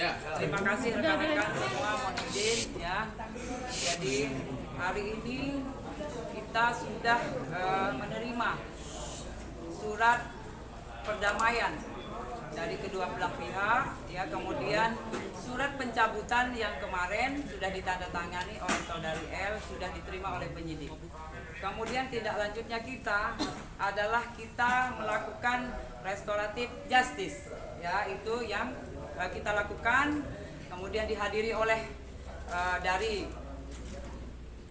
Ya. Terima kasih rekan-rekan semua, mohon izin ya. Jadi hari ini kita sudah menerima surat perdamaian dari kedua belah pihak ya, kemudian surat pencabutan yang kemarin sudah ditandatangani oleh saudari L sudah diterima oleh penyidik. Kemudian tindak lanjutnya kita adalah kita melakukan restoratif justice ya, itu yang kita lakukan, kemudian dihadiri oleh dari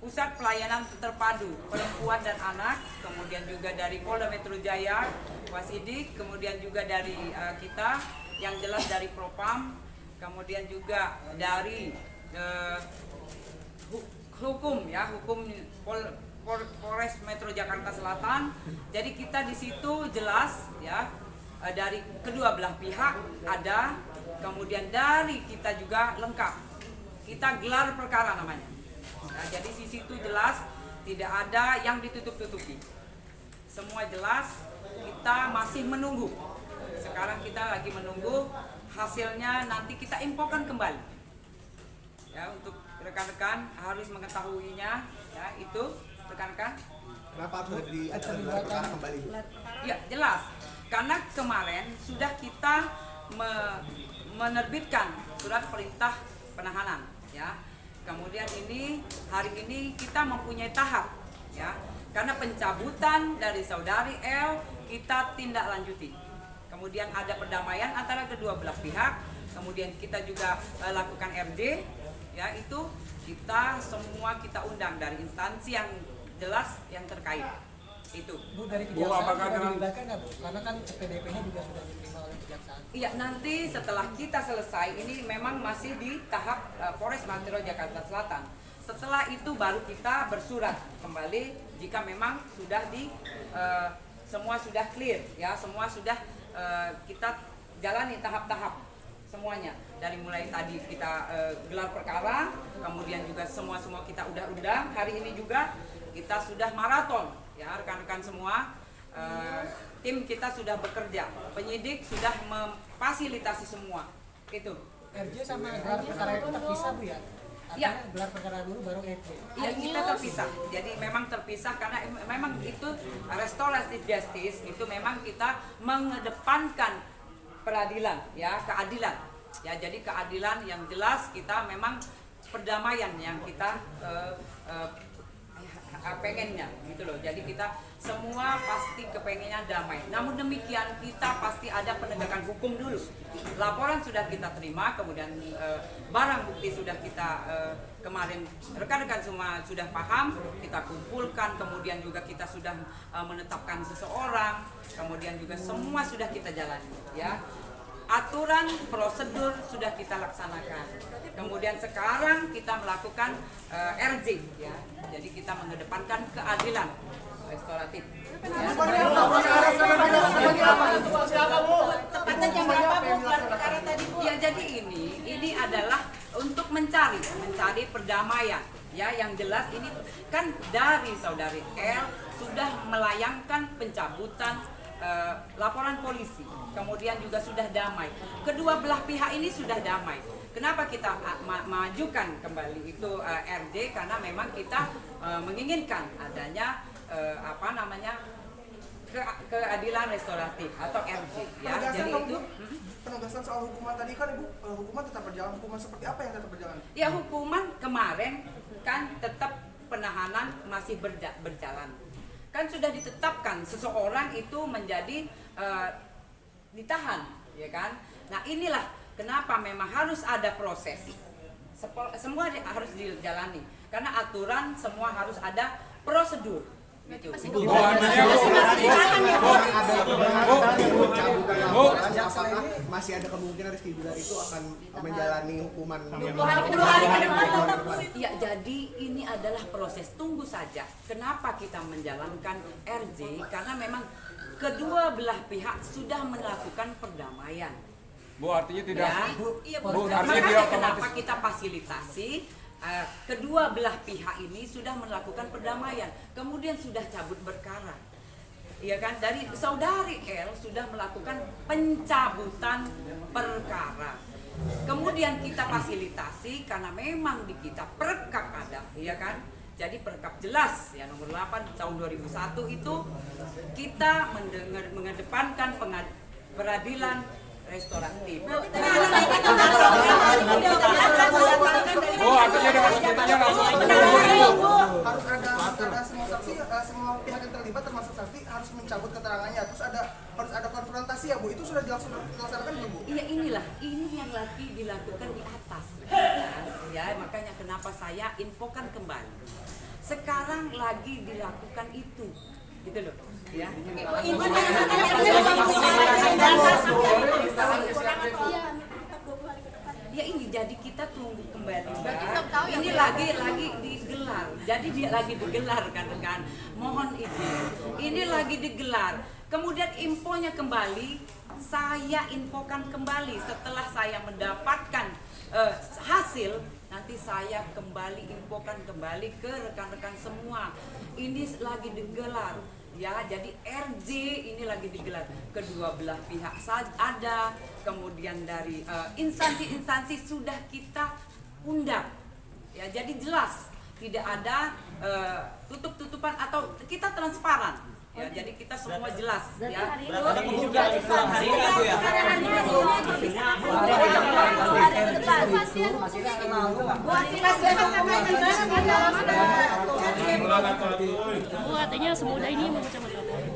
Pusat Pelayanan Terpadu Perempuan dan Anak, kemudian juga dari Polda Metro Jaya, Wasidik, kemudian juga dari kita yang jelas dari Propam, kemudian juga dari hukum ya, hukum Polres Metro Jakarta Selatan. Jadi kita di situ jelas ya, dari kedua belah pihak ada, kemudian dari kita juga lengkap. Kita gelar perkara namanya. Nah, jadi di situ jelas tidak ada yang ditutup-tutupi. Semua jelas, kita masih menunggu. Sekarang kita lagi menunggu hasilnya, nanti kita infokan kembali. Ya, untuk rekan-rekan harus mengetahuinya ya, itu rekan-rekan. Kenapa harus digelar perkara kembali? Ya, jelas. Karena kemarin sudah kita menerbitkan surat perintah penahanan ya. Kemudian hari ini kita mempunyai tahap ya. Karena pencabutan dari saudari L kita tindak lanjuti. Kemudian ada perdamaian antara kedua belah pihak. Kemudian kita juga lakukan RJ ya, itu kita semua kita undang dari instansi yang jelas yang terkait. Itu. Bu, dari kejaksaan sudah dilibatkan nggak, Bu? Karena kan SPDP-nya juga sudah diterima oleh kejaksaan. Iya, nanti setelah kita selesai, ini memang masih di tahap Polres Metro Jakarta Selatan. Setelah itu baru kita bersurat kembali jika memang sudah semua sudah clear ya, semua sudah kita jalani tahap-tahap semuanya. Dari mulai tadi kita gelar perkara, kemudian juga semua kita udah undang. Hari ini juga kita sudah maraton ya, rekan-rekan semua, tim kita sudah bekerja, penyidik sudah memfasilitasi semua itu. RJ sama gelar perkara itu terpisah, Bu ya? Iya. Gelar perkara dulu baru RJ. Iya, kita terpisah. Jadi memang terpisah karena memang itu restoratif justice, itu memang kita mengedepankan peradilan ya, keadilan. Ya, jadi keadilan yang jelas, kita memang perdamaian yang kita pengennya gitu loh. Jadi kita semua pasti kepengennya damai. Namun demikian kita pasti ada penegakan hukum dulu. Laporan sudah kita terima, kemudian barang bukti sudah kita kemarin rekan-rekan semua sudah paham, kita kumpulkan, kemudian juga kita sudah menetapkan seseorang, kemudian juga semua sudah kita jalani ya. Aturan prosedur sudah kita laksanakan. Kemudian sekarang kita melakukan RJ ya. Jadi kita mengedepankan keadilan restoratif. Tepatnya jam berapa, Bu, gelar perkara tadi, Bu? Ya, jadi ini adalah untuk mencari perdamaian ya, yang jelas ini kan dari saudari L sudah melayangkan pencabutan laporan polisi, kemudian juga sudah damai. Kedua belah pihak ini sudah damai. Kenapa kita majukan kembali itu RJ? Karena memang kita menginginkan adanya keadilan restoratif atau RJ ya. Jadi itu penegasan soal hukuman tadi kan, Ibu, hukuman tetap berjalan. Hukuman seperti apa yang tetap berjalan? ya, hukuman kemarin kan tetap penahanan masih berjalan. Kan sudah ditetapkan seseorang itu menjadi ditahan ya kan. Nah, inilah kenapa memang harus ada proses. Semua harus dijalani karena aturan semua harus ada prosedur gitu. Masih ada kemungkinan Rizky Bilar itu akan menjalani hukuman 20 hari ke depan. Ya, jadi ini adalah proses, tunggu saja. Kenapa kita menjalankan RJ? Karena memang kedua belah pihak sudah melakukan perdamaian. Bu, artinya tidak. Ya, Iya, Bu, Bu. artinya makanya dia kenapa otomatis. kita fasilitasi kedua belah pihak ini sudah melakukan perdamaian, kemudian sudah cabut perkara. Ya kan, dari saudari L sudah melakukan pencabutan perkara. Kemudian Kemudian kita fasilitasi karena memang di kita perkap ada, ya kan? Jadi perkap jelas ya nomor 8 tahun 2001 itu kita mengedepankan peradilan restoratif. Oh, artinya dengan sendirinya langsung Harus ada semua saksi, semua pihak yang terlibat termasuk saksi harus mencabut keterangannya. Terus harus ada konfrontasi ya Bu. Itu sudah dilaksanakan belum Bu? Iya ini yang lagi dilakukan di atas. Ya makanya kenapa saya infokan kembali. Sekarang lagi dilakukan itu, gitu loh. Ya. Ya ini jadi kita tunggu kembali. Ini lagi digelar. Jadi dia lagi digelar kan. Mohon izin. Ini lagi digelar. Kemudian infonya kembali, saya infokan kembali setelah saya mendapatkan hasil. Nanti saya kembali infokan kembali ke rekan-rekan semua. Ini lagi digelar. Ya, jadi RJ ini lagi digelar, kedua belah pihak ada, kemudian dari instansi-instansi sudah kita undang, ya jadi jelas tidak ada tutup-tutupan atau kita transparan, ya jadi kita semua jelas, ya. Ada kemungkinan kurang hari ini Bu ya? Bu, artinya semudah ini mencabut laporan.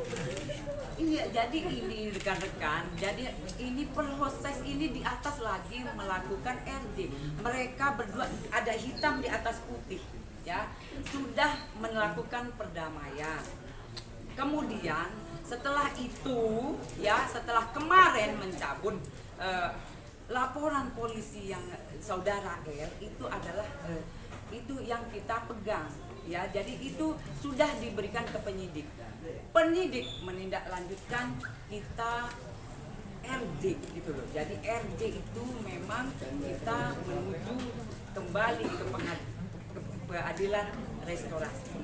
Iya, jadi ini rekan-rekan, jadi ini proses ini di atas lagi melakukan RJ. Mereka berdua ada hitam di atas putih, ya sudah melakukan perdamaian. Kemudian setelah itu, ya setelah kemarin mencabut laporan polisi yang saudara R itu adalah itu yang kita pegang. Ya, jadi itu sudah diberikan ke penyidik. Penyidik menindaklanjutkan kita RJ gitu loh. Jadi RJ itu memang kita menuju kembali ke pengadilan restorasi.